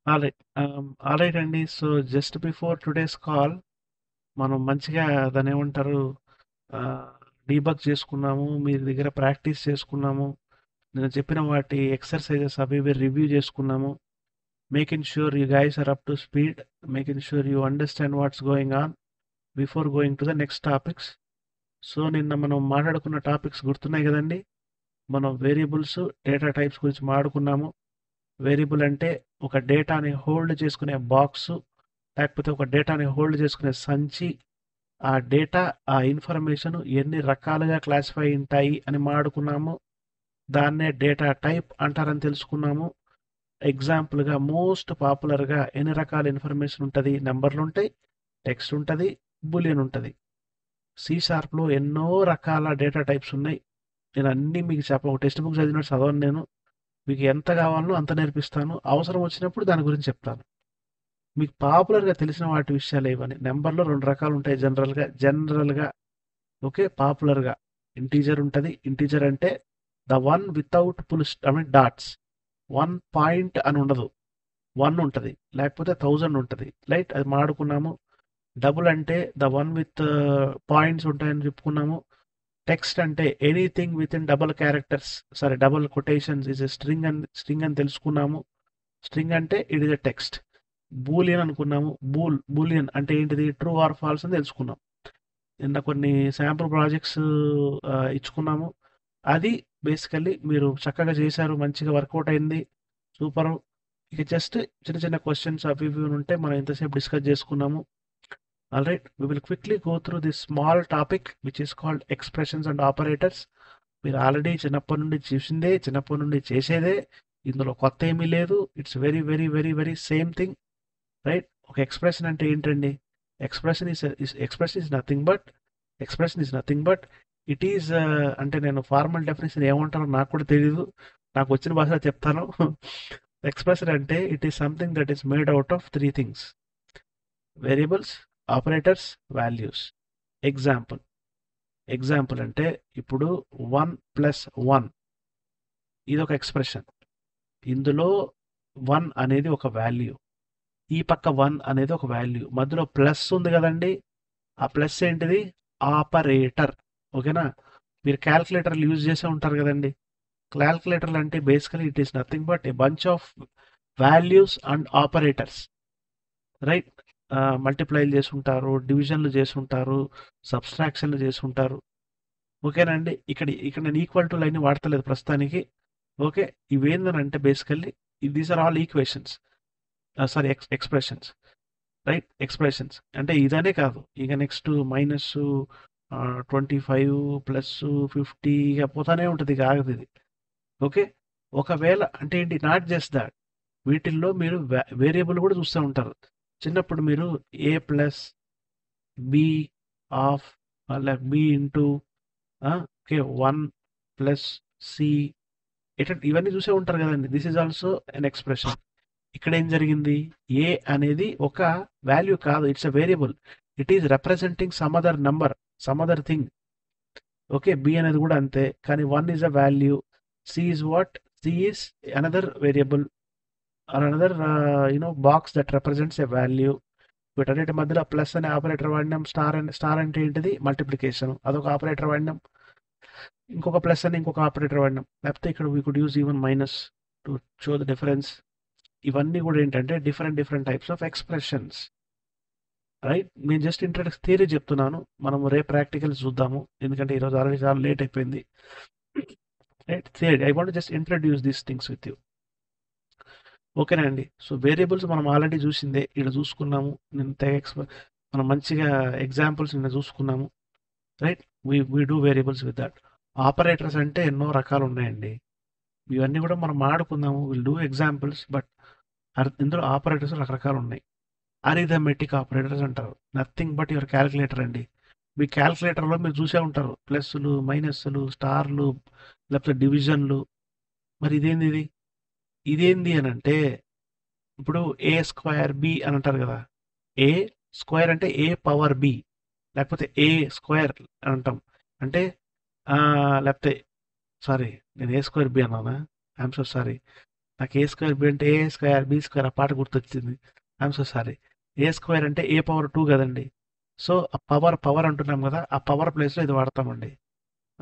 Alright అండి. So just before today's call మనం మంచిగా దాన్ని ఏమంటారు డీబగ్ చేసుకున్నాము. మీ దగ్గర ప్రాక్టీస్ చేసుకున్నాము. నేను చెప్పిన వాటి ఎక్సర్సైజెస్ అవి ఇవి రివ్యూ చేసుకున్నాము. Making sure you guys are up to speed, making sure you understand what's going on before going to the next topics. So నిన్న మనం మాట్లాడుకున్న టాపిక్స్ గుర్తున్నాయి కదండి. మనం వేరియబుల్స్, డేటా టైప్స్ గురించి మాట్లాడుకున్నాము. వేరియబుల్ అంటే ఒక డేటాని హోల్డ్ చేసుకునే బాక్సు, లేకపోతే ఒక డేటాని హోల్డ్ చేసుకునే సంచి. ఆ డేటా, ఆ ఇన్ఫర్మేషన్ ఎన్ని రకాలుగా క్లాసిఫై ఉంటాయి అని మాట్లాడుకున్నాము. దాన్నే డేటా టైప్ అంటారని తెలుసుకున్నాము. ఎగ్జాంపుల్గా మోస్ట్ పాపులర్గా ఎన్ని రకాల ఇన్ఫర్మేషన్ ఉంటుంది? నెంబర్లు ఉంటాయి, టెక్స్ట్ ఉంటుంది, బూలియన్ ఉంటుంది. సి షార్ప్లో ఎన్నో రకాల డేటా టైప్స్ ఉన్నాయి. నేను అన్నీ మీకు ఒక టెక్స్ట్ బుక్ చదివినట్టు చదవను నేను. మీకు ఎంత కావాలనో అంత నేర్పిస్తాను. అవసరం వచ్చినప్పుడు దాని గురించి చెప్తాను. మీకు పాపులర్గా తెలిసిన వాటి విషయాలు ఇవన్నీ. నెంబర్లో రెండు రకాలు ఉంటాయి జనరల్గా. ఓకే, పాపులర్గా ఇంటీజర్ ఉంటుంది. ఇంటీజర్ అంటే the one without dots. 1 point అని ఉండదు, 1 ఉంటుంది, లేకపోతే 1000 ఉంటుంది. రైట్, అది మాడుకున్నాము. డబుల్ అంటే ద వన్ విత్ పాయింట్స్ ఉంటాయని చెప్పుకున్నాము. టెక్స్ట్ అంటే anything with in double characters, sorry double quotations is a string అని తెలుసుకున్నాము. స్ట్రింగ్ అంటే it is a text. Boolean అనుకున్నాము. బూలియన్ అంటే ఏంటిది? ట్రూ ఆర్ ఫాల్స్ అని తెలుసుకున్నాం. నిన్న కొన్ని శాంపుల్ ప్రాజెక్ట్స్ ఇచ్చుకున్నాము. అది బేసికల్లీ మీరు చక్కగా చేశారు, మంచిగా వర్కౌట్ అయింది, సూపర్. ఇక జస్ట్ చిన్న చిన్న క్వశ్చన్స్ అవి ఇవి ఉంటే మనం ఇంతసేపు డిస్కస్ చేసుకున్నాము. Alright, we will quickly go through this small topic which is called expressions and operators. మీరు ఆల్రెడీ చిన్నప్పటి నుండి చూసిందే, చిన్నప్పటి నుండి చేసేదే. ఇందులో కొత్త ఏమీ లేదు. It's very very very very same thing. Right, ఒక ఎక్స్ప్రెషన్ అంటే ఏంటండి? Expression is nothing but, it is అంటే నేను ఫార్మల్ డెఫినేషన్ ఏమంటానో నాకు కూడా తెలియదు. నాకు వచ్చిన భాషలో చెప్తాను. ఎక్స్ప్రెషన్ అంటే it is something that is made out of 3 things: variables, operators, values. Example అంటే ఇప్పుడు 1+1 ఇది ఒక ఎక్స్ప్రెషన్. ఇందులో 1 అనేది ఒక వాల్యూ, ఈ పక్క 1 అనేది ఒక వాల్యూ, మధ్యలో ప్లస్ ఉంది కదండి. ఆ ప్లస్ ఏంటిది? ఆపరేటర్. ఓకేనా? మీరు క్యాల్కులేటర్లు యూజ్ చేసే ఉంటారు కదండి. క్యాల్కులేటర్లు అంటే basically it is nothing but a bunch of values and operators. Right, మల్టిప్లైలు చేసుంటారు, డివిజన్లు చేసుంటారు, సబ్స్ట్రాక్షన్లు చేసుంటారు. ఓకేనండి. ఇక్కడ నేను ఈక్వల్ టు లైన్ వాడతలేదు ప్రస్తుతానికి. ఓకే, ఇవేందనంటే basically these are all equations, sorry expressions. Right, expressions అంటే ఇదనే కాదు. ఇక నెక్స్ట్ -25 +50 ఇక పోతానే ఉంటుంది, ఇక ఆగదు ఇది. ఓకే, ఒకవేళ అంటే ఏంటి? నాట్ జస్ట్ దాట్, వీటిల్లో మీరు వేరియబుల్ కూడా చూస్తూ ఉంటారు. చిన్నప్పుడు మీరు a plus B of B into okay 1+c ఇవన్నీ చూసే ఉంటారు కదండి. This is also an expression. ఇక్కడ ఏం జరిగింది? ఏ అనేది ఒక వాల్యూ కాదు, it's a variable. It is representing some other number, some other thing. Okay, B అనేది కూడా అంతే. కానీ 1 is a value, C is what? C is another variable or another box that represents a value. వీటన్నిటి మధ్యలో plus అనే operator వాడినాం. Star అంటే ఏంటిది? Multiplication, అదొక ఆపరేటర్ వాడినాం. ఇంకొక ప్లస్ అని ఇంకొక ఆపరేటర్ వాడినాం. లేకపోతే ఇక్కడ we could use even minus to show the difference. ఇవన్నీ కూడా ఏంటంటే different types of expressions. Right, నేను జస్ట్ ఇంట్రడక్స్ థియరీ చెప్తున్నాను. మనం రేపు ప్రాక్టికల్స్ చూద్దాము, ఎందుకంటే ఈరోజు ఆల్రెడీ చాలా లేట్ అయిపోయింది. Right, theory I want just introduce these things with you. ఓకేనా అండి. సో వేరియబుల్స్ మనం ఆల్రెడీ చూసిందే, ఇక్కడ చూసుకున్నాము. మనం మంచిగా ఎగ్జాంపుల్స్ నిన్న చూసుకున్నాము. Right, we do variables with that. Operators అంటే ఎన్నో రకాలు ఉన్నాయండి. ఇవన్నీ కూడా మనం ఆడుకుందాము, విల్ డూ ఎగ్జాంపుల్స్. బట్ ఇందులో ఆపరేటర్స్ రకరకాలు ఉన్నాయి. అరిథమెటిక్ ఆపరేటర్స్ అంటారు, నథింగ్ బట్ యువర్ క్యాల్కులేటర్ అండి. మీ క్యాల్కులేటర్లో మీరు చూసే ఉంటారు ప్లస్లు, మైనస్లు, స్టార్లు, లేకపోతే డివిజన్లు. మరి ఇదేంది అని అంటే, ఇప్పుడు ఏ స్క్వేర్ బి అని అంటారు కదా. ఏ స్క్వేర్ అంటే ఏ పవర్ బి, లేకపోతే ఏ స్క్వేర్ అని అంటాం. అంటే లేకపోతే సారీ, నేను ఏ స్క్వేర్ బి అన్నానా? I'm so sorry. నాకు ఏ స్క్వేర్ బి అంటే ఏ స్క్వేర్ బి స్క్వేర్ ఆ పాట గుర్తొచ్చింది. I'm so sorry. A square అంటే ఏ పవర్ 2 కదండి. సో ఆ పవర్ పవర్ అంటున్నాం కదా, ఆ పవర్ ప్లేస్లో ఇది వాడతామండి.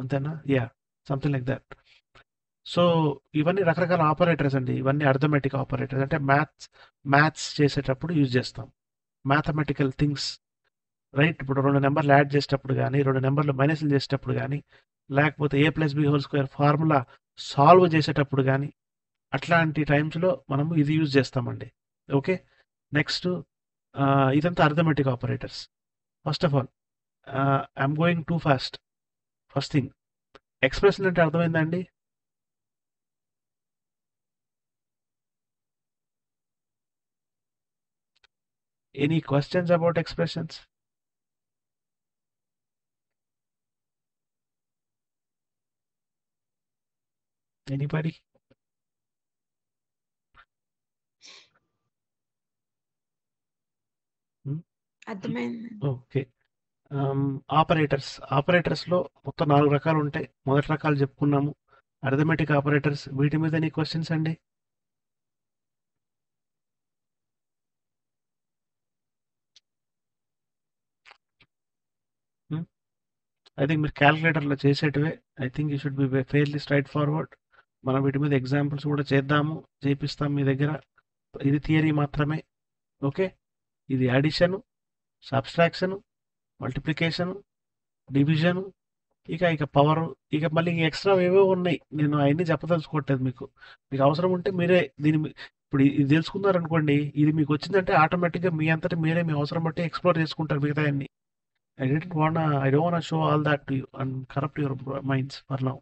అంతేనా? Yeah, something like that. So ఇవన్నీ రకరకాల ఆపరేటర్స్ అండి. ఇవన్నీ అర్థమెటిక్ ఆపరేటర్స్ అంటే మ్యాథ్స్ చేసేటప్పుడు యూజ్ చేస్తాం. Mathematical things, right? ఇప్పుడు 2 నెంబర్లు యాడ్ చేసేటప్పుడు కానీ, 2 నెంబర్లు మైనస్లు చేసేటప్పుడు కానీ, లేకపోతే a plus b whole square formula solve చేసేటప్పుడు కానీ, అట్లాంటి టైమ్స్లో మనము ఇది యూజ్ చేస్తామండి. ఓకే, నెక్స్ట్ ఇదంతా arithmetic operators. First of all I'm going too fast. First thing, expression అంటే అర్థమైందండి? Any questions about expressions? Anybody? అర్థమైంది. ఓకే. ఆపరేటర్స్లో మొత్తం 4 రకాలు ఉంటాయి. మొదటి రకాలు చెప్పుకున్నాము, అర్థమెటిక్ ఆపరేటర్స్. వీటి మీద ఎనీ క్వశ్చన్స్ అండి? ఐ థింక్ మీరు క్యాలిక్యులేటర్లో చేసేటివే. I think you should be fairly straight forward. మనం వీటి మీద ఎగ్జాంపుల్స్ కూడా చేద్దాము, చేపిస్తాం మీ దగ్గర. ఇది థియరీ మాత్రమే. ఓకే, ఇది అడిషను, సబ్స్ట్రాక్షను, మల్టిప్లికేషను, డివిజను, ఇక పవర్, ఇక మళ్ళీ ఎక్స్ట్రా ఏవో ఉన్నాయి. నేను అవన్నీ చెప్పదలుచుకోవట్లేదు. మీకు అవసరం ఉంటే మీరే ఇప్పుడు ఇది తెలుసుకున్నారనుకోండి, ఇది మీకు వచ్చిందంటే ఆటోమేటిక్గా మీ అంతటి మీరే మీ అవసరం బట్టి ఎక్స్ప్లోర్ చేసుకుంటారు మిగతా అన్ని. I don't wanna show all that to you and corrupt your minds for now.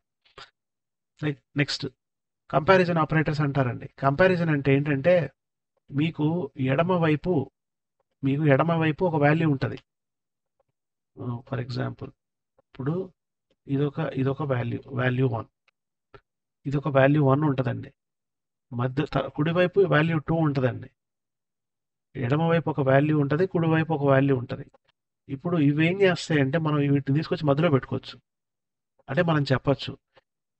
Like next, comparison operators అంటారండి. కంపారిజన్ అంటే ఏంటంటే, మీకు ఎడమ వైపు ఒక వాల్యూ ఉంటుంది. ఫర్ ఎగ్జాంపుల్, ఇప్పుడు ఇదొక వాల్యూ 1, ఇదొక వాల్యూ 1 ఉంటుందండి. కుడివైపు వాల్యూ 2 ఉంటుందండి. ఎడమ వైపు ఒక వాల్యూ ఉంటుంది, కుడివైపు ఒక వాల్యూ ఉంటుంది. ఇప్పుడు ఇవేం చేస్తాయంటే, మనం వీటిని తీసుకొచ్చి మధ్యలో పెట్టుకోవచ్చు. అంటే మనం చెప్పచ్చు,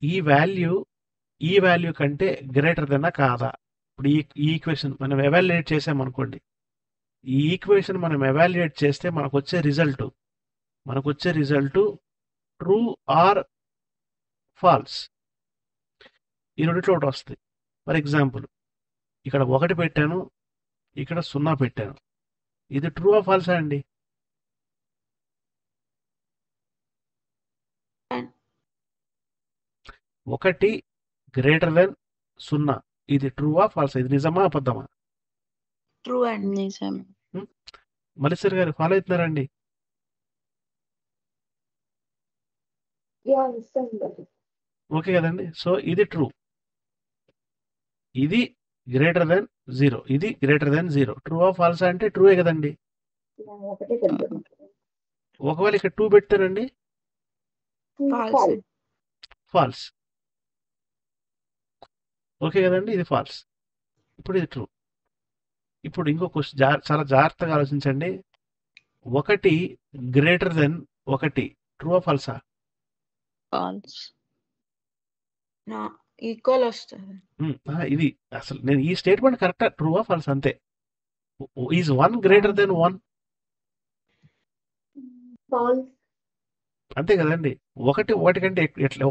ఈ వాల్యూ కంటే గ్రేటర్ దెన్నా కాదా. ఇప్పుడు ఈ ఈక్వేషన్ మనం ఎవాల్యుయేట్ చేసామనుకోండి, ఈ ఈక్వేషన్ మనం ఎవాల్యుయేట్ చేస్తే మనకు వచ్చే రిజల్ట్ ట్రూ ఆర్ ఫాల్స్, ఈ రెండిట్లో ఒకటి వస్తుంది. ఫర్ ఎగ్జాంపుల్, ఇక్కడ 1 పెట్టాను, ఇక్కడ 0 పెట్టాను. ఇది ట్రూ ఆర్ ఫాల్సా అండి? ఒకటి గ్రేటర్ దెన్ 0, ఇది ట్రూ ఆర్ ఫాల్స్? ఇది నిజమా అబద్ధమా? ట్రూ అండి. నిజం. మల్లిశ్వర్ గారు ఫాలో అవుతున్నారండి? ఓకే కదండి. సో ఇది ట్రూ, ఇది గ్రేటర్ దెన్ 0, ఇది greater than 0. True or false అంటే ట్రూయే కదండి. ఒకవేళ ఇక్కడ 2 పెడతానండి, ఫాల్స్. ఓకే కదండి, ఇది ఫాల్స్. ఇప్పుడు ఇది ట్రూ. ఇప్పుడు ఇంకో క్వశ్చన్, చాలా జాగ్రత్తగా ఆలోచించండి. 1 గ్రేటర్ దెన్ 1, ట్రూ ఆర్ ఫాల్సా? ఫాల్స్. ఈక్వల్ వస్తుంది. ఇది అసలు నేను ఈ స్టేట్మెంట్ కరెక్టా, ట్రూ ఆర్ ఫాల్స్ అంతే. Is 1 greater than 1? అంతే కదండి. ఒకటి కంటే ఎట్లా,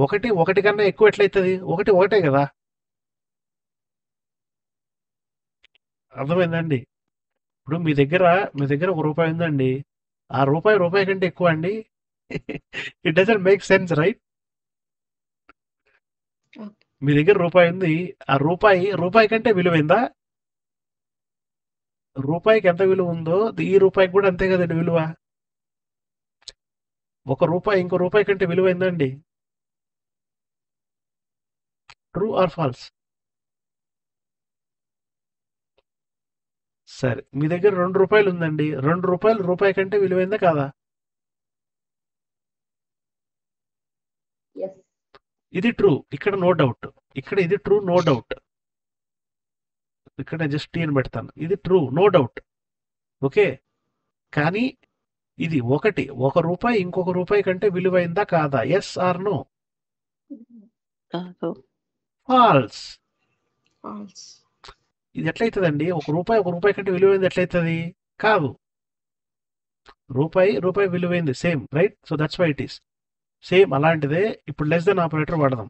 ఒకటి కన్నా ఎక్కువ ఎట్లయితుంది? ఒకటే కదా. అర్థమైందండి? ఇప్పుడు మీ దగ్గర ₹1 ఉందండి, ఆ రూపాయి కంటే ఎక్కువ అండి. It doesn't make sense, right? మీ దగ్గర ₹1 ఉంది, ఆ రూపాయి కంటే విలువైందా? రూపాయికి ఎంత విలువ ఉందో ఈ రూపాయికి కూడా అంతే కదండి విలువ. ₹1 ఇంకో రూపాయి కంటే విలువైందండి. True or falls? సరే, మీ దగ్గర ₹2 ఉందండి, ₹2 రూపాయి కంటే విలువైందా కాదా? ఇది ట్రూ, ఇక్కడ నో డౌట్. ఇది ట్రూ, నో డౌట్. ఇక్కడ జస్ట్ టీ అని పెడతాను, ఇది ట్రూ, నో డౌట్. ఓకే, కానీ ఇది ₹1 ఇంకొక రూపాయి కంటే విలువైందా కాదా? Yes or no? కాదు. ఫాల్స్. ఫాల్స్. ఇది ఎట్లయితదండి? ఒక రూపాయి కంటే విలువైంది ఎట్లయితది? కాదు. రూపాయి విలువైంది same, right? So that's why it is same. అలాంటిదే ఇప్పుడు లెస్ దెన్ ఆపరేటర్ వాడదాం.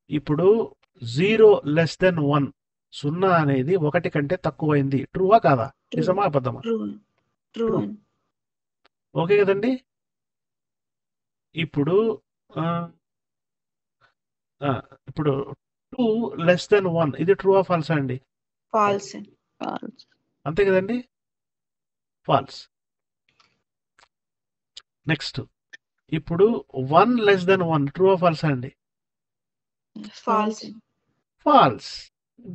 ఇప్పుడు 0 లెస్ దెన్ 1, 0 అనేది 1 కంటే తక్కువైంది. ట్రూవా కాదా? ట్రూ. నిజమా అబద్ధమా? ట్రూ. True true. అండి. ఓకే కదండి? ఇప్పుడు ఇప్పుడు 2 లెస్ దెన్ 1 ఇది ట్రూ ఆ ఫాల్సా అండి? ఫాల్స్ అండి. ఫాల్స్. అంతే కదండి? ఫాల్స్. నెక్స్ట్ ఇప్పుడు 1 లెస్ దెన్ 1 ట్రూ ఆ ఫాల్సా అండి? ఫాల్స్ అండి. False.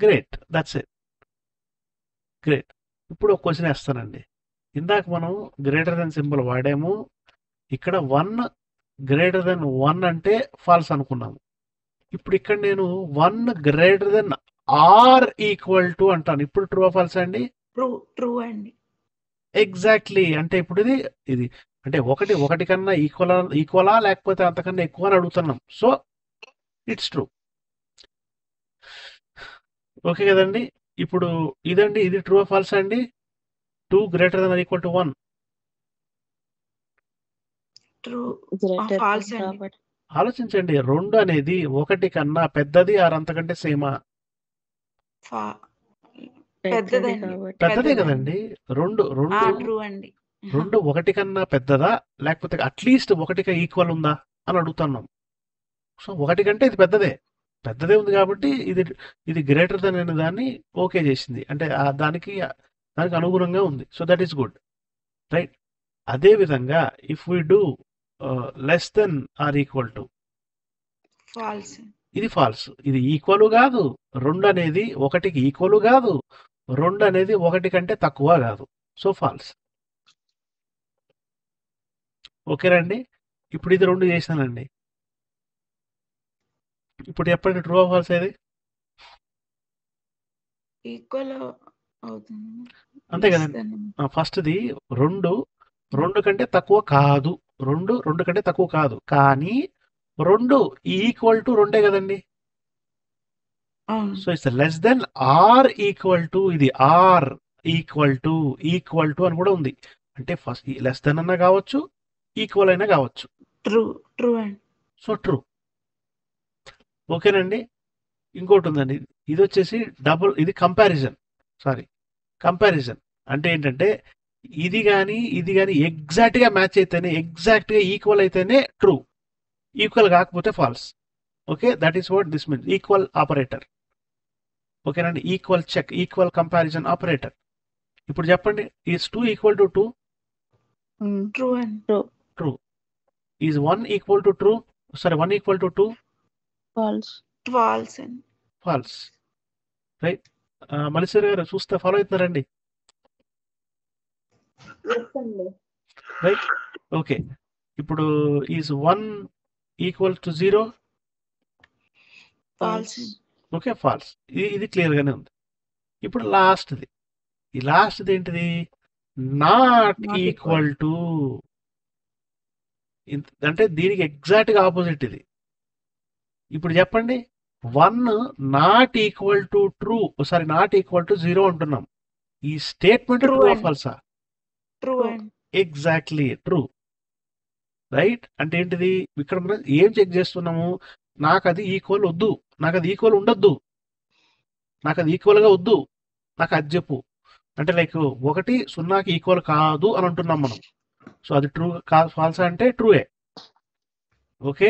Great, that's it. Great. ఇప్పుడు ఒక క్వశ్చన్ వేస్తానండి. ఇందాక మనం గ్రేటర్ దెన్ సింబల్ వాడాము. ఇక్కడ 1 గ్రేటర్ దెన్ 1 అంటే ఫాల్స్ అనుకున్నాము. ఇప్పుడు ఇక్కడ నేను 1 greater than or equal to అంటాను. ఇప్పుడు ట్రూ ఆ ఫాల్సా అండి? ట్రూ. ట్రూ అండి. ఎగ్జాక్ట్లీ. అంటే ఇప్పుడు ఇది అంటే ఒకటి కన్నా ఈక్వలా లేకపోతే అంతకన్నా ఎక్కువ అని అడుగుతున్నాం. So it's true. ఓకే కదండి? ఇప్పుడు ఇదండి, ఇది ట్రూ ఫాల్స్ అండి? 2 greater than equal to 1. True. Greater false అండి. కాబట్టి ఆలోచించండి. 2 అనేది 1 కన్నా పెద్దది ఆర్ అంతకంటే సేమా? పెద్దది పెద్దదండి. కాబట్టి పెద్దదే పెద్దదండి. కదండి. 2 ట్రూ అండి. 1 కన్నా పెద్దదా లేకపోతే అట్లీస్ట్ 1కి ఈక్వల్ ఉందా అని అడుగుతున్నాం. సో 1 కంటే ఇది పెద్దదే ఉంది కాబట్టి ఇది గ్రేటర్ దెన్ అనే దాన్ని ఓకే చేసింది. అంటే దానికి అనుగుణంగా ఉంది. So that is good, right? అదే విధంగా if we do less than or equal to, false. ఇది ఫాల్స్. ఇది ఈక్వల్ కాదు. 2 అనేది 1కి ఈక్వల్ కాదు. 2 అనేది 1 కంటే తక్కువ కాదు. So false. ఓకేనండి? ఇప్పుడు ఇది 2 చేశానండి. ఇప్పుడు చెప్పండి ట్రూ ఆర్ ఫాల్స్ ఏది? ఈక్వల్ అవుతుంది. అంతే కదండి. ఫస్ట్ది 2 కంటే తక్కువ కాదు. 2 కంటే తక్కువ కాదు. కానీ 2 ఈక్వల్ టు 2 కదండి. అవును. So it's less than or equal to, ఇది ఆర్ ఈక్వల్ టు అని కూడా ఉంది. అంటే ఫస్ట్ లెస్ దెన్ అన్నా కావచ్చు, ఈక్వల్ అయినా కావచ్చు. ట్రూ. ట్రూ అండి. So true. ఓకేనండి? ఇంకోటి ఉందండి. ఇది వచ్చేసి ఇది కంపారిజన్. కంపారిజన్ అంటే ఏంటంటే ఇది కానీ ఎగ్జాక్ట్గా మ్యాచ్ అయితేనే, ఎగ్జాక్ట్గా ఈక్వల్ అయితేనే ట్రూ. ఈక్వల్ కాకపోతే false. Okay, that is what this means. Equal operator. ఓకేనండి? Equal check, equal comparison operator. ఇప్పుడు చెప్పండి, ఈజ్ 2 ఈక్వల్ టు 2? ట్రూ అండి. True. Is 1 equal to true? 1 equal to 2? False. False అండి. False, right? Malleswari గారు చూస్తే follow అవుతున్నారండి, right? Okay. ఇప్పుడు is 1 equal to 0? False. Okay, false. ఇది క్లియర్ గానే ఉంది. ఇప్పుడు లాస్ట్ది. ఈ లాస్ట్ది ఏంటిది? Not equal to. అంటే దీనికి ఎగ్జాక్ట్ గా ఆపోజిట్ ఇది. ఇప్పుడు చెప్పండి, 1 not equal to true, not equal to 0 అంటున్నాం. ఈ స్టేట్మెంట్ True ట్రూ అండి. ఫాల్సా? ట్రూ అండి. Exactly true, right? అంటే ఏంటిది? ఇక్కడ మనం ఏం చెక్ చేస్తున్నాము? నాకు అది ఈక్వల్ వద్దు, నాకు అది ఈక్వల్ ఉండొద్దు, నాకు అది ఈక్వల్ గా వద్దు, నాకు అది చెప్పు. అంటే లైక్ 1 0కి ఈక్వల్ కాదు అని అంటున్నాం మనం. సో అది ట్రూ ఫాల్సా అంటే ట్రూయే. Okay,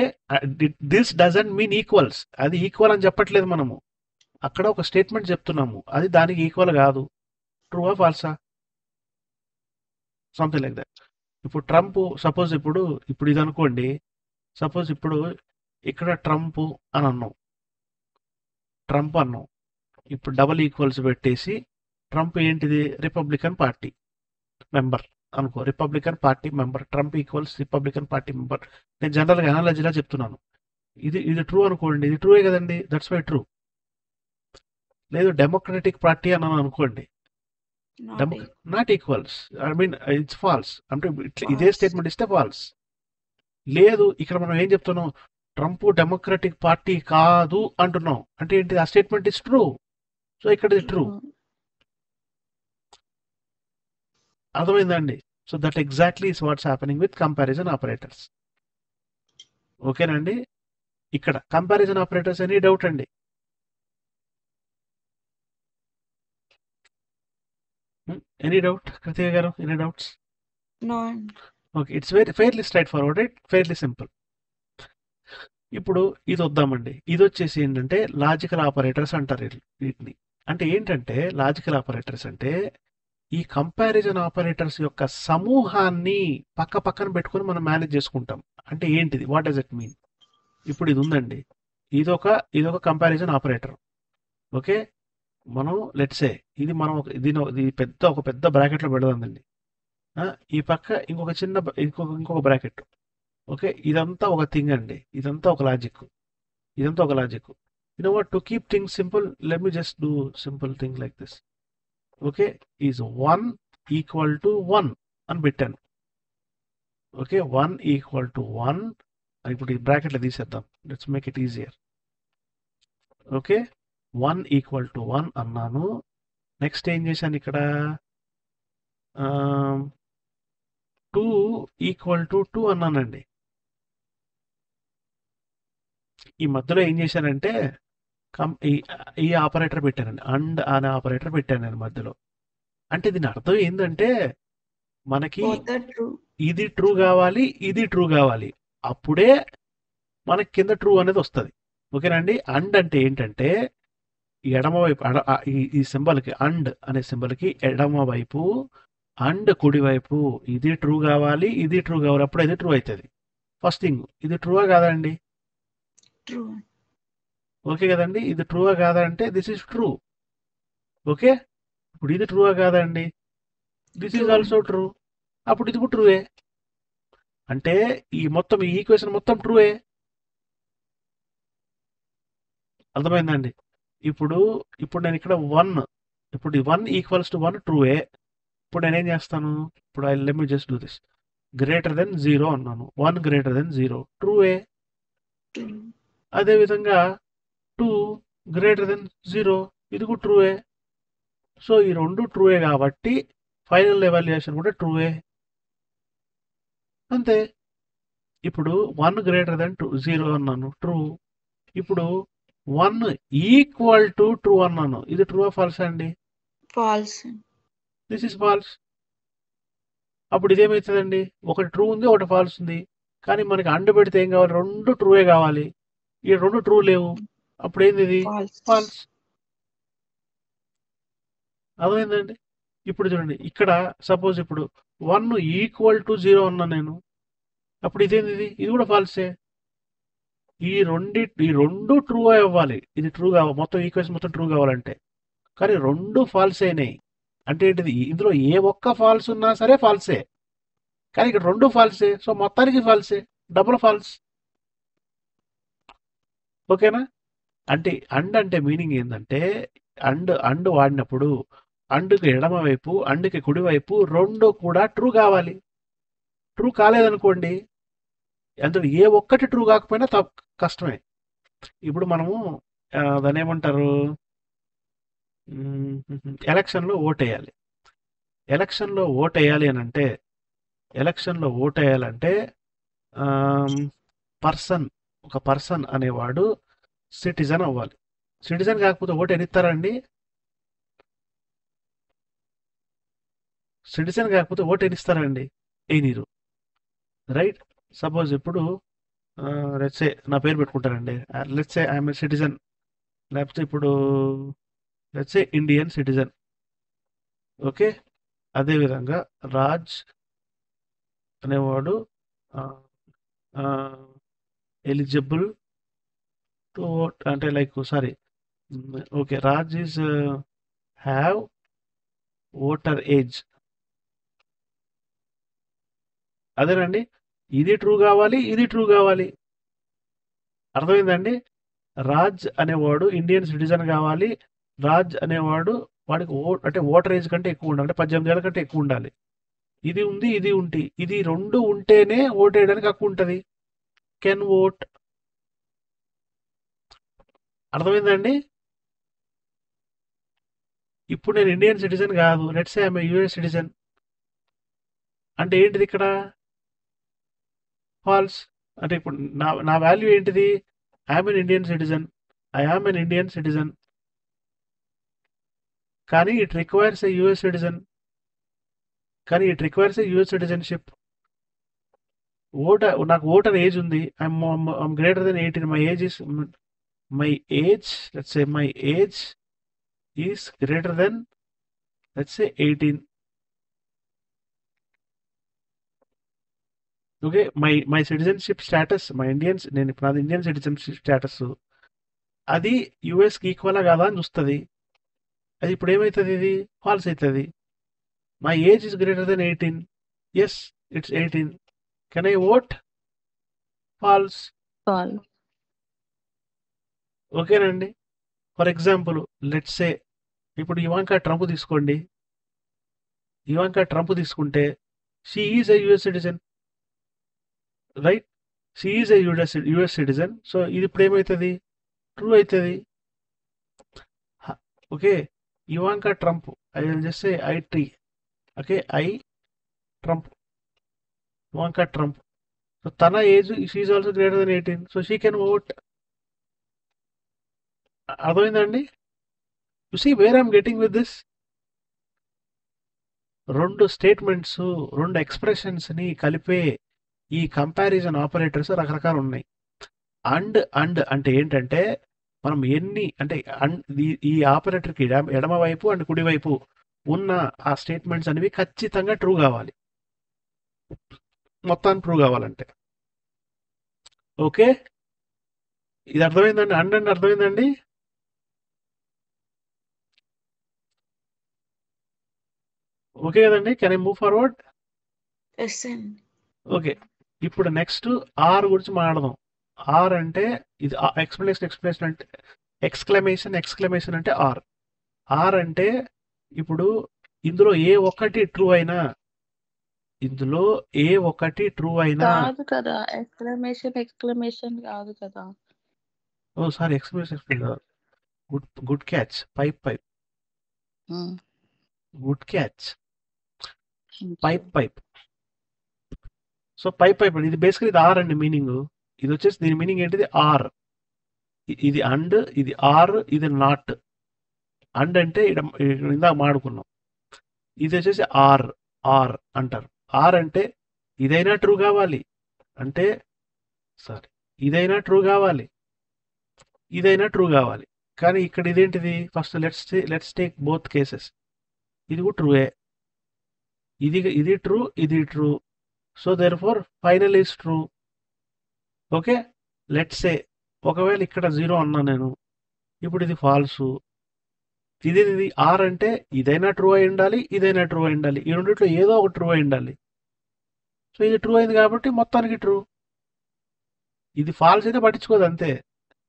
this doesn't mean equals. అది ఈక్వల్ అని చెప్పట్లేదు మనము. అక్కడ ఒక స్టేట్మెంట్ చెప్తున్నాము, అది దానికి ఈక్వల్ కాదు. ట్రూవా ఫాల్సా? Something like that. ఇప్పుడు ట్రంప్ సపోజ్ ఇప్పుడు ఇది అనుకోండి. సపోజ్ ఇప్పుడు ఇక్కడ ట్రంప్ అని అన్నాం, ఇప్పుడు డబల్ ఈక్వల్స్ పెట్టేసి ట్రంప్ ఏంటిది? రిపబ్లికన్ పార్టీ మెంబర్ అనుకో. Republican party member, Trump equals Republican party member. నేను జనరల్గా అనాలజీలా చెప్తున్నాను. ఇది ట్రూ అనుకోండి, ఇది ట్రూయే కదండి. That's why true. లేదు డెమోక్రటిక్ పార్టీ అన్నాను అనుకోండి, not equals, I mean it's false. అంటే ఇదే False. స్టేట్మెంట్ ఇస్తే ఫాల్స్. లేదు, ఇక్కడ మనం ఏం చెప్తున్నాం? ట్రంప్ డెమోక్రటిక్ పార్టీ కాదు అంటున్నాం. అంటే ఏంటి? ఆ స్టేట్మెంట్ ఇస్ ట్రూ. సో ఇక్కడ ఇది ట్రూ. అర్థమైందండి? So that exactly is what's happening with comparison operators. ఓకేనండి? ఇక్కడ కంపారిజన్ ఆపరేటర్స్ ఎనీ డౌట్ అండి? ఎనీ డౌట్ కృతిక గారు? Any doubts? నో అండి. Okay, it's fairly straight forward, fairly simple. ఇప్పుడు ఇది వద్దామండి. ఇది వచ్చేసి ఏంటంటే లాజికల్ ఆపరేటర్స్ అంటారు వీటిని. అంటే ఏంటంటే లాజికల్ ఆపరేటర్స్ అంటే ఈ కంపారిజన్ ఆపరేటర్స్ యొక్క సమూహాన్ని పక్క పక్కన పెట్టుకొని మనం మేనేజ్ చేసుకుంటాం. అంటే ఏంటిది? What does it mean? ఇప్పుడు ఇది ఉందండి, ఇదొక కంపారిజన్ ఆపరేటర్. ఓకే, మనం లెట్సే ఇది మనం ఇది ఒక పెద్ద బ్రాకెట్లో పెడదామండి. ఈ పక్క ఇంకొక బ్రాకెట్. ఓకే, ఇదంతా ఒక థింగ్ అండి, ఇదంతా ఒక logic. You know what, to keep things simple, let me just do simple thing like this. Okay, is 1 equal to 1 అని పెట్టాను. ఓకే, 1 ఈక్వల్ టు 1 ఇప్పుడు ఈ బ్రాకెట్లో తీసేద్దాం. Let's make it easier. Okay, 1 equal to 1 అన్నాను. నెక్స్ట్ ఏం చేశాను ఇక్కడ? 2 ఈక్వల్ టు 2 అన్నానండి. ఈ మధ్యలో ఏం చేశానంటే ఈ ఆపరేటర్ పెట్టానండి, అండ్ అనే ఆపరేటర్ పెట్టాను నేను మధ్యలో. అంటే దీని అర్థం ఏంటంటే మనకి ఇది ట్రూ కావాలి, ఇది ట్రూ కావాలి, అప్పుడే మనకి కింద ట్రూ అనేది వస్తుంది. ఓకేనండి? అండ్ అంటే ఏంటంటే ఎడమ వైపు ఈ సింబల్కి, అండ్ అనే సింబల్కి ఎడమ వైపు అండ్ కుడివైపు ఇది ట్రూ కావాలి, ఇది ట్రూ కావాలి, అప్పుడు ఇది ట్రూ అవుతుంది. ఫస్ట్ థింగ్, ఇది ట్రూవా కాదండి? ట్రూ. ఓకే కదండి? ఇది ట్రూవా కాదా అంటే దిస్ ఈజ్ ట్రూ. ఓకే, ఇప్పుడు ఇది ట్రూవా కాదండి? This is also true. అప్పుడు ఇది కూడా ట్రూవే. అంటే ఈ ఈక్వేషన్ మొత్తం ట్రూవే. అర్థమైందండి? ఇప్పుడు నేను ఇక్కడ 1, ఇప్పుడు 1 ఈక్వల్స్ టు 1 ట్రూవే. ఇప్పుడు నేనేం చేస్తాను? ఇప్పుడు let me just do this. Greater than 0 అన్నాను. 1 గ్రేటర్ దెన్ 0 ట్రూవే. అదేవిధంగా 2 గ్రేటర్ దెన్ 0 ఇది కూడా ట్రూవే. సో ఈ రెండు ట్రూవే కాబట్టి ఫైనల్ ఎవాల్యుయేషన్ కూడా ట్రూవే. అంతే. ఇప్పుడు 1 గ్రేటర్ దెన్ 0 అన్నాను, ట్రూ. ఇప్పుడు 1 ఈక్వల్ టు ట్రూ అన్నాను, ఇది ట్రూ ఆ ఫాల్స్ అండి? ఫాల్స్. This is false. అప్పుడు ఇదేమవుతుందండి? ఒకటి ట్రూ ఉంది, ఒకటి ఫాల్స్ ఉంది. కానీ మనకి అండ్ పెడితే ఏం కావాలి? రెండు ట్రూవే కావాలి. ఈ రెండు ట్రూ లేవు, అప్పుడు ఏంది? ఇది ఫాల్స్. అర్థమైందండి? ఇప్పుడు చూడండి, ఇక్కడ సపోజ్ ఇప్పుడు 1 ఈక్వల్ టు 0 అన్నా నేను, అప్పుడు ఇదేంది? ఇది కూడా ఫాల్సే. ఈ రెండు ట్రూ అవ్వాలి. ఇది ట్రూ కావాలి, మొత్తం ఈక్వేషన్ మొత్తం ట్రూ కావాలంటే. కానీ రెండు ఫాల్స్ అయినాయి. అంటే ఏంటిది? ఇందులో ఏ ఒక్క ఫాల్స్ ఉన్నా సరే ఫాల్సే. కానీ ఇక్కడ రెండు ఫాల్సే, సో మొత్తానికి ఫాల్సే, డబుల్ ఫాల్స్. ఓకేనా? అంటే అంటే మీనింగ్ ఏంటంటే అండ్ వాడినప్పుడు అండుకి ఎడమ వైపు, అండుకి కుడివైపు రెండు కూడా ట్రూ కావాలి. ట్రూ కాలేదనుకోండి, అందులో ఏ ఒక్కటి ట్రూ కాకపోయినా కష్టమే. ఇప్పుడు మనము దాన్ని ఏమంటారు, ఎలక్షన్లో ఓటేయాలి. ఎలక్షన్లో ఓటేయాలి అంటే ఒక పర్సన్ అనేవాడు సిటిజన్ అవ్వాలి. సిటిజన్ కాకపోతే ఓటు ఎన్నిస్తారండి? సిటిజన్ కాకపోతే ఓటు ఎన్నిస్తారండి? ఎనీరు. రైట్? సపోజ్ ఇప్పుడు లెట్స్ సే నా పేరు పెట్టుకుంటారండి, let's say I'm a citizen, లేకపోతే ఇప్పుడు let's say Indian citizen. Okay, అదేవిధంగా రాజ్ అనేవాడు ఎలిజిబుల్ టు ఓట్, అంటే like sorry, okay, Raj is have voter age. అదేనండి, ఇది ట్రూ కావాలి, ఇది ట్రూ కావాలి. అర్థమైందండి? రాజ్ అనేవాడు ఇండియన్ సిటిజన్ కావాలి. రాజ్ అనేవాడు వాడికి అంటే ఓటర్ ఏజ్ కంటే ఎక్కువ ఉండాలి, అంటే 18 ఏళ్ళ కంటే ఎక్కువ ఉండాలి. ఇది ఉంది, ఇది ఉంటే, ఇది రెండు ఉంటేనే ఓటు వేయడానికి హక్కు ఉంటుంది. Can vote. అర్థమైందండి? ఇప్పుడు నేను ఇండియన్ సిటిజన్ కాదు, let's say I'm US citizen. అంటే ఏంటిది ఇక్కడ? ఫాల్స్. అంటే ఇప్పుడు నా వాల్యూ ఏంటిది? I'm an Indian citizen. I am an Indian citizen. కానీ it requires a US citizen. కానీ it requires a US citizenship. నాకు ఓటర్ ఏజ్ ఉంది. I'm greater than 18. Let's say my age is greater than let's say 18. Okay, my citizenship status, నేను ఇప్పుడు నాది Indian citizenship status, అది యూఎస్కి ఈక్వలా కాదా అని చూస్తుంది. అది ఇప్పుడు ఏమవుతుంది? ఇది ఫాల్స్ అవుతుంది. My age is greater than 18. Yes, it's 18. Can I vote? False. Fall. ఓకేనండి. ఫర్ ఎగ్జాంపుల్ లెట్స్ సే ఇప్పుడు ఇవాంకా ట్రంప్ తీసుకోండి. ఇవాంకా ట్రంప్ తీసుకుంటే she is a US citizen, right? She is a US citizen. So ఇది ఇప్పుడు ఏమవుతుంది? True అవుతుంది. Okay, Ivanka Trump, I will just say I okay, Trump, Ivanka Trump. So తన ఏజ్, she is also greater than 18. So she can vote. అర్థమైందండి? You see where I'm getting with this. రెండు statements, రెండు ఎక్స్ప్రెషన్స్ని కలిపే ఈ comparison operators రకరకాలు ఉన్నాయి. అండ్ అంటే ఏంటంటే మనం ఎన్ని అంటే ఈ ఆపరేటర్కి ఎడమ వైపు అండ్ కుడివైపు ఉన్న ఆ స్టేట్మెంట్స్ అనేవి ఖచ్చితంగా ట్రూ కావాలి. మొత్తాన్ని ట్రూ కావాలంటే. ఓకే, ఇది అర్థమైందండి? అండ్ అర్థమైందండి? ఓకే కదండి? Can I move forward? Yes అండి. ఓకే, ఇప్పుడు నెక్స్ట్ ఆర్ గురించి మాట్లాడదాం. ఆర్ అంటే ఇది ఎక్స్ప్లెనేషన్ అంటే ఎక్స్క్లమేషన్ అంటే ఆర్ అంటే ఇప్పుడు ఇందులో ఏ ఒక్కటి ట్రూ అయినా కాదు కదా, ఎక్స్క్లమేషన్ కాదు కదా. Oh sorry, explanation. Good catch. Pipe good catch. Pipe. So pipe ఇది బేసికలీ ఇది ఆర్ అండి మీనింగ్. ఇది వచ్చేసి దీని మీనింగ్ ఏంటిది? ఆర్. ఇది అండ్, ఇది ఆర్, ఇది నాట్. అండ్ అంటే ఇందాక మాడుకున్నాం. ఇది వచ్చేసి ఆర్ అంటారు. ఆర్ అంటే ఇదైనా ట్రూ కావాలి, అంటే సారీ, ఇదైనా ట్రూ కావాలి, ఇదైనా ట్రూ కావాలి. కానీ ఇక్కడ ఇదేంటిది? First let's take both cases. ఇది కూడా ట్రూయే. ఇది true. So therefore final is true. Okay, let's say ఒకవేళ ఇక్కడ 0 అన్నా నేను, ఇప్పుడు ఇది ఫాల్సు. ఇది ఆర్ అంటే ఇదైనా ట్రూ అయి ఉండాలి, ఇదైనా ట్రూ అయి ఉండాలి. ఈ రెండిట్లో ఏదో ఒక ట్రూ అయి ఉండాలి. సో ఇది ట్రూ అయింది కాబట్టి మొత్తానికి ట్రూ. ఇది ఫాల్స్ అయితే పట్టించుకోదు, అంతే.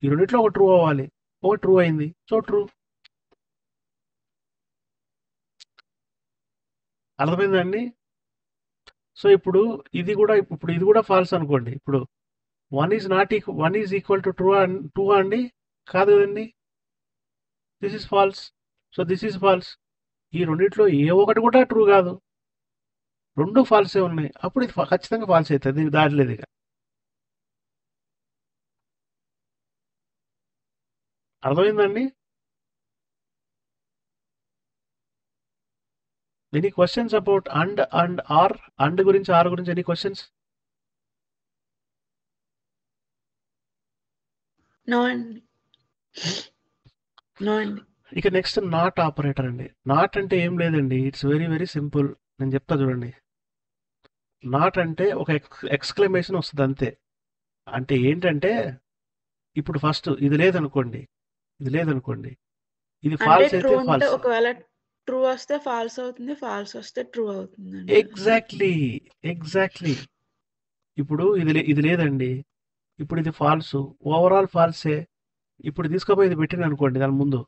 ఈ రెండిట్లో ఒక ట్రూ అవ్వాలి, ఒక ట్రూ అయింది, సో ట్రూ. అర్థమైందండి? సో ఇప్పుడు ఇది కూడా ఫాల్స్ అనుకోండి. ఇప్పుడు 1 ఈజ్ ఈక్వల్ టు ట్రూ అండి? కాదు కదండి. This is false. So this is false. ఈ రెండిట్లో ఏ ఒకటి కూడా ట్రూ కాదు, రెండు ఫాల్సే ఉన్నాయి. అప్పుడు ఇది ఖచ్చితంగా ఫాల్స్ అవుతుంది, దీనికి దారి లేదు ఇక. అర్థమైందండి? Any questions about and or? And గురించి, ఆర్ గురించి ఎనీ క్వశ్చన్స్? నో అండి. ఇక నెక్స్ట్ నాట్ ఆపరేటర్ అండి. నాట్ అంటే ఏం లేదండి, ఇట్స్ వెరీ వెరీ సింపుల్. నేను చెప్తా చూడండి. నాట్ అంటే ఒక ఎక్స్క్లమేషన్ వస్తుంది, అంతే. అంటే ఏంటంటే ఇప్పుడు ఫస్ట్ ఇది లేదనుకోండి, ఇది అంటే ఫాల్స్ ట్రూ అయితే ఉంటే ఫాల్స్. ఒకవేళ ట్రూ వస్తే ఫాల్స్ అవుతుంది, ఫాల్స్ వస్తే ట్రూ అవుతుంది. ఎగ్జాక్ట్లీ. ఇప్పుడు ఇది లేదండి, ఇప్పుడు ఇది ఫాల్స్, ఓవరాల్ ఫాల్సే. ఇప్పుడు తీసుకుపోయి ఇది పెట్టిన అనుకోండి దాని ముందు,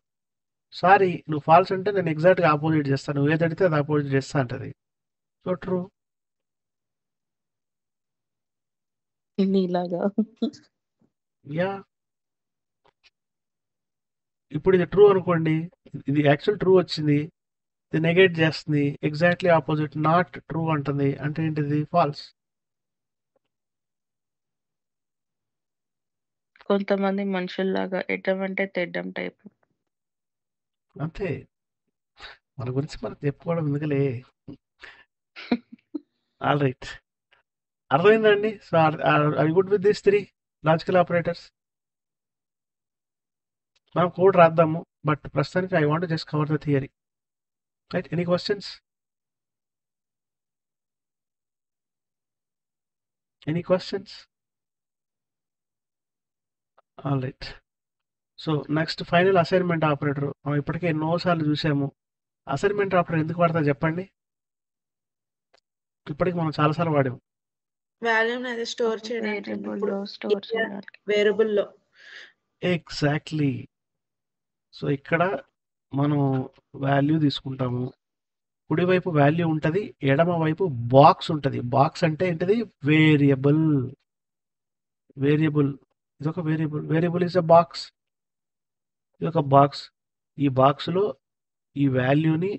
సారీ నువ్వు ఫాల్స్ అంటే నేను ఎగ్జాక్ట్గా ఆపోజిట్ చేస్తాను, నువ్వు ఏది అడిగితే అది ఆపోజిట్ చేస్తా అంటది. So true. నీలాగా. యా. ఇప్పుడు ఇది ట్రూ అనుకోండి, ఇది యాక్చువల్ ట్రూ వచ్చింది, ఇది నెగేట్ చేస్తుంది, ఎగ్జాక్ట్లీ ఆపోజిట్ నాట్ ట్రూ అంటుంది, అంటే ఏంటిది ఫాల్స్. కొంతమంది మనుషుల్లాగా ఎటమంటే తెడ్డం టైప్. అంతే, మన గురించి మనకు చెప్పుకోవడం ఎందుకులే. ఆల్ రైట్, అర్థమైందండి. So I good with this 3 logical operators. మనం కోడ్ రాద్దాము, బట్ ప్రస్తుతానికి I want just cover the theory. Right, any questions? Any questions? All right. So next final assignment operator. మనం ఇప్పటికే ఎన్నోసార్లు చూసాము. అసైన్మెంట్ ఆపరేటర్ ఎందుకు వాడతా చెప్పండి? ఇప్పటికి మనం చాలాసార్లు వాడాము. వాల్యూమ్ అనేది స్టోర్ చేయడానికి వేరియబుల్లో స్టోర్ చేయాలి. వేరియబుల్లో. ఎగ్జాక్ట్లీ. సో ఇక్కడ మనం వాల్యూ తీసుకుంటాము, కుడివైపు వాల్యూ ఉంటుంది, ఎడమ వైపు బాక్స్ ఉంటుంది. బాక్స్ అంటే ఏంటిది? వేరియబుల్. వేరియబుల్, ఇదొక variable. Variable is a box. ఇదొక బాక్స్. ఈ బాక్స్లో ఈ వాల్యూని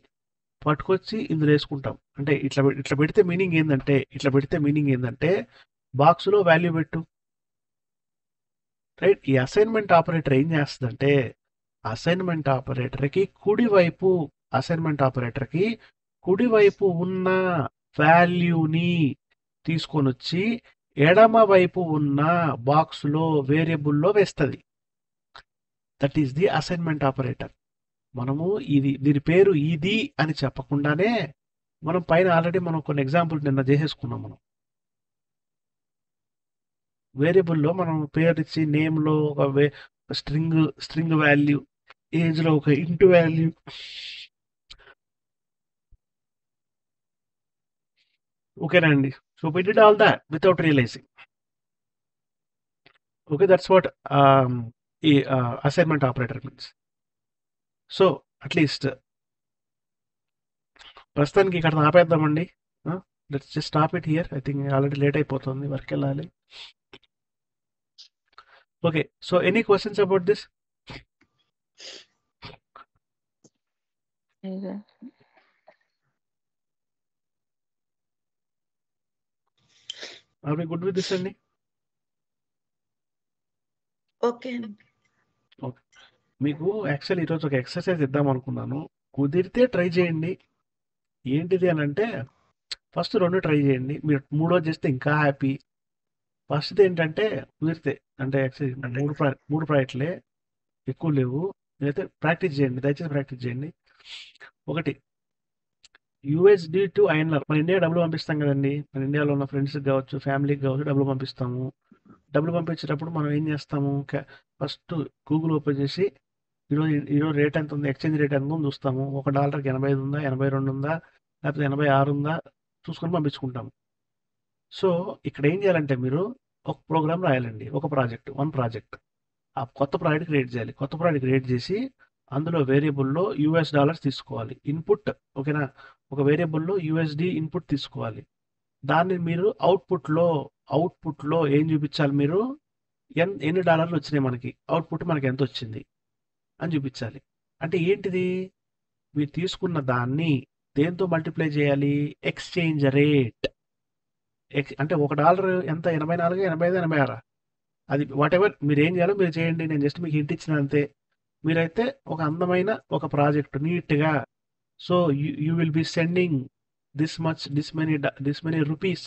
పట్టుకొచ్చి ఇందులో వేసుకుంటాం. అంటే ఇట్లా పెడితే మీనింగ్ ఏంటంటే బాక్స్లో వాల్యూ పెట్టు. రైట్. ఈ అసైన్మెంట్ ఆపరేటర్ ఏం చేస్తుందంటే అసైన్మెంట్ ఆపరేటర్కి కుడివైపు ఉన్న వాల్యూని తీసుకొని వచ్చి ఎడమ వైపు ఉన్న బాక్స్లో వేరియబుల్లో వేస్తుంది. That is the assignment operator. మనము దీని పేరు ఇది అని చెప్పకుండానే మనం పైన ఆల్రెడీ మనం కొన్ని ఎగ్జాంపుల్ నిన్న చేసేసుకున్నాం. మనం వేరియబుల్లో మనం పేరు ఇచ్చి నేమ్లో ఒక స్ట్రింగ్ వాల్యూ, ఏజ్లో ఒక ఇంటు వాల్యూ, ఓకేనా అండి? So we did all that without realizing. Okay, that's what ఈ assignment operator means. So at least ప్రస్తుతానికి ఇక్కడ ఆపేద్దామండి. Let's just stop it here. I think already late అయిపోతుంది, వర్క్ వెళ్ళాలి. Okay, so any questions about this? Are we good with this అండి? Okay అండి. Okay, మీకు actual ఈరోజు ఒక ఎక్సర్సైజ్ ఇద్దాం అనుకున్నాను. కుదిరితే ట్రై చేయండి. ఏంటిది అని అంటే ఫస్ట్ 2 ట్రై చేయండి. మీరు 3 చేస్తే ఇంకా హ్యాపీ. ఫస్ట్ ఏంటంటే కుదిరితే, అంటే యాక్చువల్లీ 3 ప్రాజెక్టులే, ఎక్కువ లేవు. మీరైతే ప్రాక్టీస్ చేయండి, దయచేసి ప్రాక్టీస్ చేయండి. ఒకటి, USD టు INR. మన ఇండియా డబ్బులు పంపిస్తాం కదండి. మన ఇండియాలో ఉన్న ఫ్రెండ్స్కి కావచ్చు, ఫ్యామిలీకి కావచ్చు డబ్బులు పంపిస్తాము. డబ్బులు పంపించేటప్పుడు మనం ఏం చేస్తాము? ఫస్ట్ గూగుల్ ఓపెన్ చేసి ఈరోజు రేట్ ఎంత ఉంది, ఎక్స్చేంజ్ రేట్ ఎంత ఉందో చూస్తాము. $1కి 85 ఉందా, 82 ఉందా, లేకపోతే 86 ఉందా చూసుకొని పంపించుకుంటాము. సో ఇక్కడ ఏం చేయాలంటే మీరు ఒక ప్రోగ్రామ్ రాయాలండి, ఒక ప్రాజెక్ట్, 1 ప్రాజెక్ట్. ఆ కొత్త ప్రాజెక్ట్ క్రియేట్ చేయాలి. కొత్త ప్రాజెక్ట్ క్రియేట్ చేసి అందులో వేరియబుల్లో $US తీసుకోవాలి ఇన్పుట్. ఓకేనా? ఒక వేరియబుల్లో USD ఇన్పుట్ తీసుకోవాలి. దాన్ని మీరు అవుట్పుట్లో ఏం చూపించాలి? మీరు ఎన్ని డాలర్లు వచ్చినాయి, మనకి అవుట్పుట్ మనకి ఎంత వచ్చింది అని చూపించాలి. అంటే ఏంటిది? మీరు తీసుకున్న దాన్ని దేంతో మల్టిప్లై చేయాలి? Exchange rate. అంటే $1 ఎంత? 84, 85, 86. అది వాట్ ఎవర్ మీరు ఏం చేయాలో మీరు చేయండి. నేను జస్ట్ మీకు హింట్ ఇచ్చిన అంతే. మీరైతే ఒక అందమైన ఒక ప్రాజెక్ట్ నీట్గా, so you will be sending this many rupees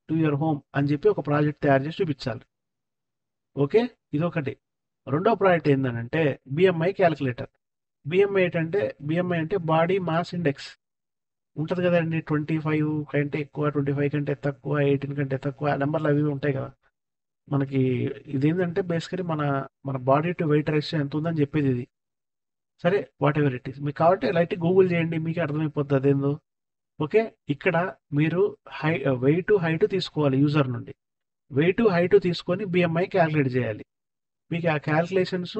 to your home అని చెప్పి ఒక ప్రాజెక్ట్ తయారు చేసి చూపించాలి. ఓకే, ఇదొకటి. రెండో ప్రాజెక్ట్ ఏంటంటే BMI క్యాలిక్యులేటర్. BMI అంటే బాడీ మాస్ ఇండెక్స్ ఉంటుంది కదండి. 25 కంటే ఎక్కువ, 25 కంటే తక్కువ, 18 కంటే తక్కువ నెంబర్లు అవి ఉంటాయి కదా మనకి. ఇదేంటంటే బేసికలీ మన బాడీ టు వెయిట్ రేషియో ఎంత ఉందని చెప్పేది ఇది. సరే, వాట్ ఎవర్ ఇట్ ఈస్. మీకు కాబట్టి లైట్ గూగుల్ చేయండి, మీకు అర్థమైపోతుంది అదేందో. ఓకే, ఇక్కడ మీరు వెయిట్ హైట్ తీసుకోవాలి యూజర్ నుండి. వెయిట్ హైట్ తీసుకొని BMI క్యాలిక్యులేట్ చేయాలి. మీకు ఆ క్యాలిక్యులేషన్స్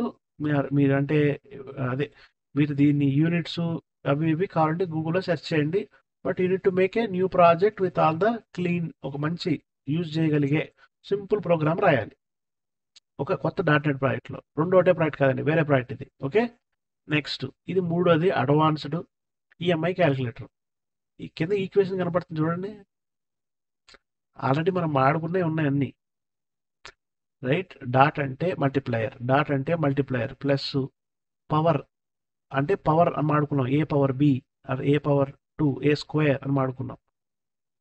మీరు అంటే అదే మీరు దీన్ని యూనిట్స్ అవి ఇవి కావాలంటే గూగుల్లో సెర్చ్ చేయండి. But you need to make a new project with all the clean, ఒక మంచి యూజ్ చేయగలిగే సింపుల్ ప్రోగ్రామ్ రాయాలి. ఒక కొత్త డాట్ నెట్ ప్రాజెక్ట్లో. రెండు ఒకటే ప్రాజెక్ట్ కాదండి, వేరే ప్రాజెక్ట్ ఇది. ఓకే, నెక్స్ట్ ఇది మూడోది అడ్వాన్స్డ్ ఈఎంఐ క్యాలిక్యులేటర్. ఈ కింద ఈక్వేషన్ కనపడుతుంది చూడండి, ఆల్రెడీ మనం మాడుకునే ఉన్నాయి అన్ని. రైట్, డాట్ అంటే మల్టిప్లయర్ ప్లస్ పవర్ అంటే పవర్ అని మాడుకున్నాం, ఏ పవర్ బి ఏ పవర్ 2 ఏ స్క్వేర్ అని మాడుకున్నాం.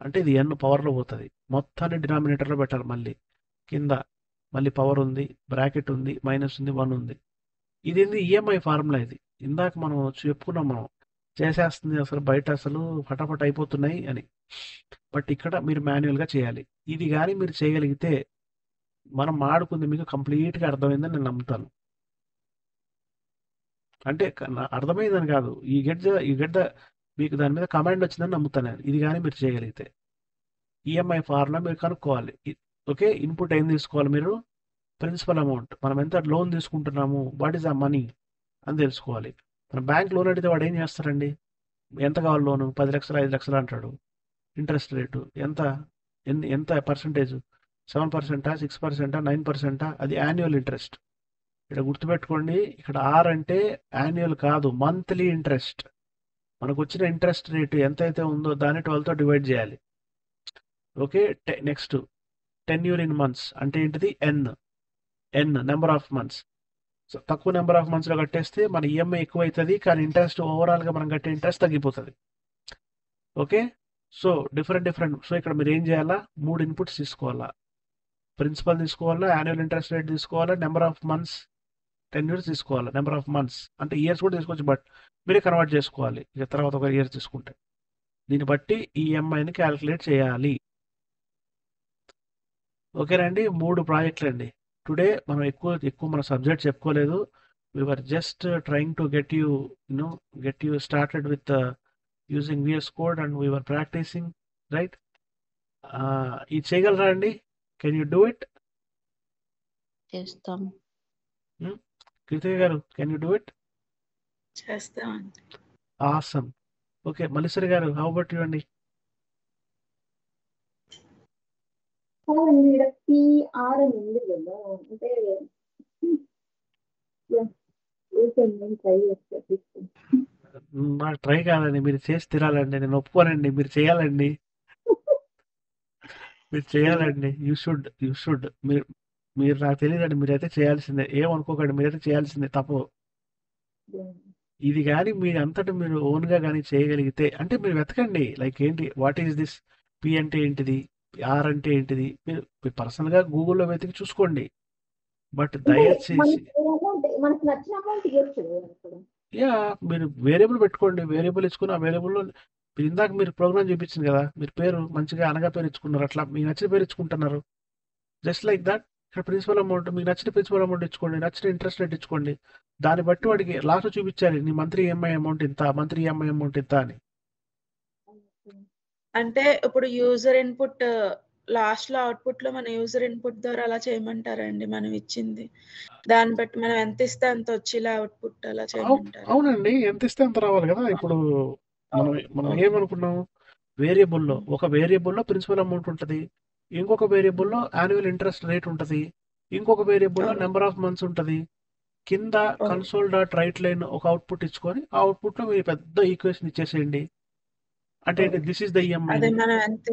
అంటే ఇది ఎన్ పవర్లో పోతుంది, మొత్తాన్ని డినామినేటర్లో పెట్టాలి. మళ్ళీ కింద మళ్ళీ పవర్ ఉంది, బ్రాకెట్ ఉంది, మైనస్ ఉంది, 1 ఉంది. ఇది ఈఎంఐ ఫార్ములా. ఇది ఇందాక మనం చెప్పుకున్నాం, మనం చేసేస్తుంది అసలు బయట అసలు ఫటాఫట్ అయిపోతున్నాయి అని. బట్ ఇక్కడ మీరు మాన్యువల్గా చేయాలి. ఇది కానీ మీరు చేయగలిగితే మనం మాడుకుంది మీకు కంప్లీట్గా అర్థమైందని నేను నమ్ముతాను. అంటే అర్థమైందని కాదు, ఈ గెట్ ద మీకు దాని మీద కమాండ్ వచ్చిందని నమ్ముతాను నేను. ఇది కానీ మీరు చేయగలిగితే ఈఎంఐ ఫార్ములా మీరు కనుక్కోవాలి. ఓకే, ఇన్పుట్ ఏం తీసుకోవాలి మీరు, ప్రిన్సిపల్ అమౌంట్, మనం ఎంత లోన్ తీసుకుంటున్నాము, వాట్ ఈస్ ఆ మనీ అని తెలుసుకోవాలి. మన బ్యాంక్ లోన్ అడిగితే వాడు ఏం చేస్తారండి, ఎంత కావాలి లోను, 10 లక్షలు 5 లక్షలు అంటాడు. ఇంట్రెస్ట్ రేటు ఎంత పర్సంటేజ్, 7%, 6%, 9%, అది యాన్యువల్ ఇంట్రెస్ట్. ఇక్కడ గుర్తుపెట్టుకోండి, ఇక్కడ ఆర్ అంటే యాన్యువల్ కాదు, మంత్లీ ఇంట్రెస్ట్. మనకు వచ్చిన ఇంట్రెస్ట్ రేటు ఎంతైతే ఉందో దాన్ని 12తో డివైడ్ చేయాలి. Okay, next tenure in months అంటే ఏంటిది, ఎన్ నెంబర్ ఆఫ్ మంత్స్. సో తక్కువ నెంబర్ ఆఫ్ మంత్స్లో కట్టేస్తే మన ఈఎంఐ ఎక్కువ అవుతుంది, కానీ ఇంట్రెస్ట్ ఓవరాల్గా మనం కట్టే ఇంట్రెస్ట్ తగ్గిపోతుంది. Okay, so different. సో ఇక్కడ మీరు ఏం చేయాలా, 3 ఇన్పుట్స్ తీసుకోవాలా, ప్రిన్సిపల్ తీసుకోవాలా, యాన్యువల్ ఇంట్రెస్ట్ రేట్ తీసుకోవాలా, నెంబర్ ఆఫ్ మంత్స్, టెన్యూర్స్ తీసుకోవాలి. నెంబర్ ఆఫ్ మంత్స్ అంటే ఇయర్స్ కూడా తీసుకోవచ్చు, బట్ మీరే కన్వర్ట్ చేసుకోవాలి ఇక తర్వాత ఒక ఇయర్ తీసుకుంటే. దీన్ని బట్టి ఈఎంఐని క్యాలిక్యులేట్ చేయాలి. ఓకేనండి, 3 ప్రాజెక్టులు అండి. టుడే మనం ఎక్కువ మన సబ్జెక్ట్ చెప్పుకోలేదు. we were just trying to get you started with using VS Code, and we were practicing, right? ఇది చేయగలరా అండి, కెన్ యూ డూ ఇట్? చేస్తాం. కృతిక గారు, కెన్ యూ డూ ఇట్? చేస్తామండి. ఆసమ్. ఓకే, మల్లీశ్వరి గారు, హౌ అబౌట్ యూ అండి? PR అని ఉంది కదా, అంటే ట్రై చేస్తే నాకు ట్రై కాదండి, మీరు చేసి తినాలండి, నేను ఒప్పుకోనండి, మీరు చేయాలండి, మీరు చేయాలండి. You should. మీరు నాకు తెలియదండి, మీరైతే చేయాల్సిందే, ఏమనుకోకండి, మీరైతే చేయాల్సిందే, తప్పు. ఇది కానీ మీరు అంతటా మీరు ఓన్గా కానీ చేయగలిగితే, అంటే మీరు వెతకండి, లైక్ ఏంటి, వాట్ ఈస్ దిస్, పి అంటే ఏంటిది, ఆర్ అంటే ఏంటిది, మీరు పర్సనల్గా గూగుల్లో వెతికి చూసుకోండి. బట్ దయచేసి మనకు నచ్చిన అమౌంట్ ఇవ్వచ్చు. యా, మీరు వేరియబుల్ పెట్టుకోండి, వేరియబుల్ ఇచ్చుకుని ఆ వేరియబుల్లో ఇందాక మీరు ప్రోగ్రామ్ చూపించింది కదా, మీరు పేరు మంచిగా అనగా పేరు ఇచ్చుకున్నారు, అట్లా మీకు నచ్చిన పేరు ఇచ్చుకుంటున్నారు. జస్ట్ లైక్ దట్, ఇక్కడ ప్రిన్సిపల్ అమౌంట్, మీకు నచ్చిన ప్రిన్సిపల్ అమౌంట్ ఇచ్చుకోండి, నచ్చిన ఇంట్రెస్ట్ రేట్ ఇచ్చుకోండి. దాన్ని బట్టి వాడికి లాస్ట్ చూపించాలి, నీ మంత్లీ ఈఎంఐ అమౌంట్ ఇంత, మంత్లీ ఈఎంఐ అమౌంట్ ఇంత అని. అంటే ఇప్పుడు యూజర్ ఇన్పుట్ లాస్ట్ లో అవుట్పుట్ లో మన యూజర్ ఇన్పుట్ ద్వారా అలా చేయమంటారండి, మనం ఇచ్చింది దాన్ని బట్టి మనం ఎంత ఇస్తే అంత వచ్చేలా అవుట్పుట్ అలా చేయమంటారు. అవునండి, ఎంత ఇస్తే అంత రావాలి కదా. ఇప్పుడు మనం ఏమనుకున్నాం, వేరియబుల్లో ఒక వేరియబుల్లో ప్రిన్సిపల్ అమౌంట్ ఉంటుంది, ఇంకొక వేరియబుల్లో యాన్యువల్ ఇంట్రెస్ట్ రేట్ ఉంటుంది, ఇంకొక వేరియబుల్లో నెంబర్ ఆఫ్ మంత్స్ ఉంటుంది. కింద కన్సోల్ డాట్ రైట్ లైన్ ఒక అవుట్పుట్ ఇచ్చుకొని ఆ అవుట్పుట్ లో మీరు పెద్ద ఈక్వేషన్ ఇచ్చేసేయండి. అంటే దిస్ ఇస్ ద ఈఎంఐ. అదే మనం ఎంత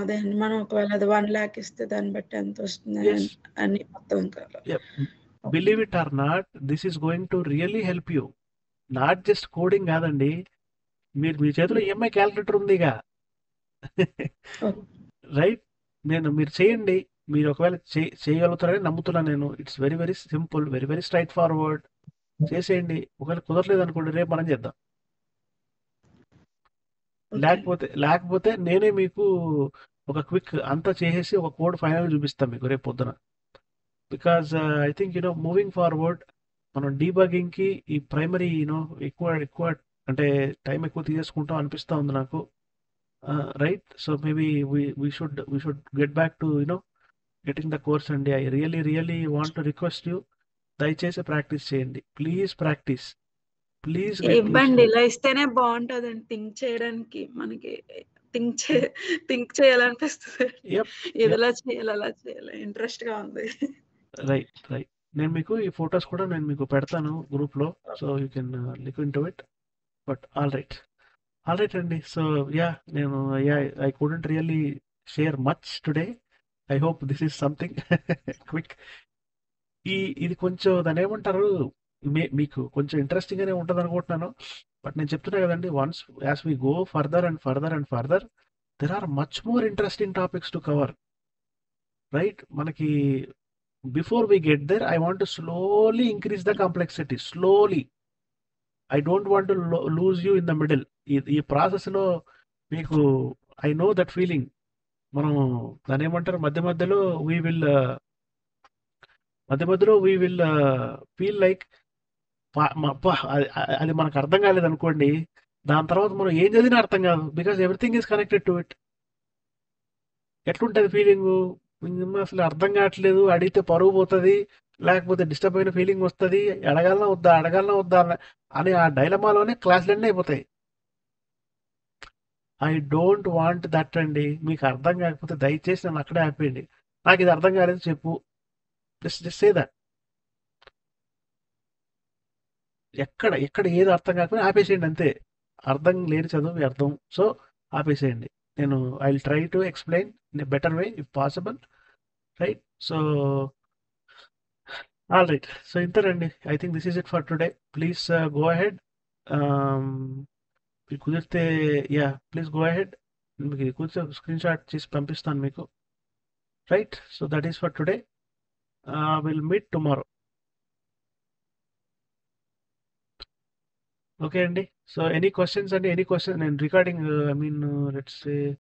అదే మనం ఒకవేళ అది 1 lakh ఇస్తే దాన్ని బట్టి ఎంత వస్తుంది అని మొత్తం. Believe it or not, this is going to really help you. Not just coding కాదండి, మీ చేతిలో ఈఎంఐ క్యాలిక్యులేటర్ ఉందిగా, రైట్. మీరు చేయండి, మీరు ఒకవేళ చేయగలుగుతారని నమ్ముతున్నాను నేను. It's very very simple, very very straight forward. చేసేయండి. ఒకవేళ కుదరలేదు అనుకోండి, రేపు మనం చేద్దాం. లేకపోతే నేనే మీకు ఒక క్విక్ అంతా చేసేసి ఒక కోడ్ ఫైనల్ చూపిస్తాను మీకు రేపు పొద్దున. Because I think moving forward మనం డీబగింగ్కి ఈ ప్రైమరీ ఎక్కువ అంటే టైం ఎక్కువ తీసేసుకుంటాం అనిపిస్తూ ఉంది నాకు, right. So maybe we should get back to getting the course అండి. I really want to request you, దయచేసి ప్రాక్టీస్ చేయండి, ప్లీజ్ ప్రాక్టీస్, ప్లీజ్. ఇవ్వండి, ఇలా ఇస్తేనే బాగుంటదండి థింక్ చేయడానికి, మనకి థింక్ చేయాలనిపిస్తుంది, ఇదిలా చేయాలి అలా చేయాలి, ఇంట్రెస్ట్ గా ఉంది. రైట్. నేను మీకు ఈ ఫొటోస్ కూడా నేను మీకు పెడతాను గ్రూప్‌లో. So, you can look into it. But alright అండి. సో, నేను I couldn't really share much today. I hope this is something quick. ఇది కొంచెం దాన్నేమంటారు, మీకు కొంచెం ఇంట్రెస్టింగ్‌గానే ఉంటదనుకుంటున్నాను. బట్ నేను చెప్తున్నా కదండీ, once as we go further and further and further, there are much more interesting topics to cover. Right? మనకి before we get there, I want to slowly increase the complexity. Slowly. I don't want to lose you in the middle. ఈ ప్రాసెస్‌లో మీకు I know that feeling. మనం దాన్నేమంటారు, మధ్య మధ్యలో we will feel like అది మనకు అర్థం కాలేదనుకోండి, దాని తర్వాత మనం ఏం చదివినా అర్థం కాదు. Because everything is connected to it. ఎట్లుంటది ఫీలింగు? అసలు అర్థం కావట్లేదు, అడిగితే పరువు పోతుంది, లేకపోతే డిస్టర్బ్ అయిన ఫీలింగ్ వస్తుంది, అడగాలనా వద్దా అని ఆ డైలమాలోనే క్లాసులన్నీ అయిపోతాయి. ఐ డోంట్ వాంట్ దట్ అండి. మీకు అర్థం కాకపోతే దయచేసి నన్ను అక్కడే ఆపేయండి. నాకు ఇది అర్థం కాలేదు చెప్పు, జస్ట్ సే దట్. ఎక్కడ ఏది అర్థం కాకపోయినా ఆపేసేయండి అంతే. అర్థం లేని చదువు వ్యర్థం. సో ఆపేసేయండి. నేను I will try to explain in a better way if possible. Right? So alright. So ఇంతేనండి. I think this is it for today. Please go ahead. మీకు కుదిరితే ప్లీజ్ గో అహెడ్. మీకు ఇది కుదిరితే స్క్రీన్ షాట్ చేసి పంపిస్తాను మీకు. Right? So that is for today. Will meet tomorrow. Okay అండి. సో ఎనీ క్వశ్చన్స్ అండి? నేను రికార్డింగ్, లెట్స్ సే